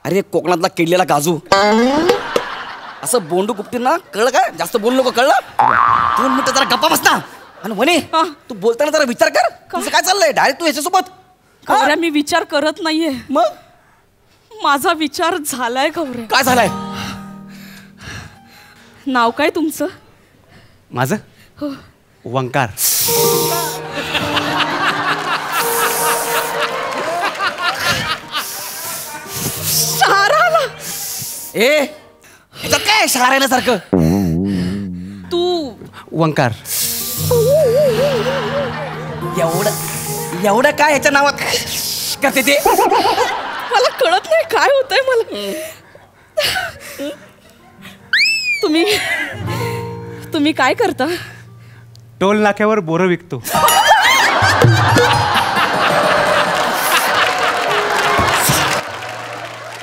अरे कोकणातला किडलेला काजू. असं बोंडू गुप्तींना कळलं काय? जास्त बोलू नको, कळलं? 2 मिनिटं जरा गप्पा बस ना. आणि म्हणे तू बोलताना जरा विचार कर. तुझं काय चाललंय? डायरेक्ट तू याच्यासोबत. गौऱ्या, मी विचार करत नाहीये. मग माझा विचार झालाय गौऱ्या. काय झालंय? नाव काय तुमचं? माझं वंकार. शाराला. ए ह्याच्यात काय शहार येण्यासारखं? तू वंकार. एवढं काय ह्याच्या नावात करते ते? मला कळत नाही काय होतंय मला. तुम्ही काय करता? टोल नाक्यावर बोरं विकतो.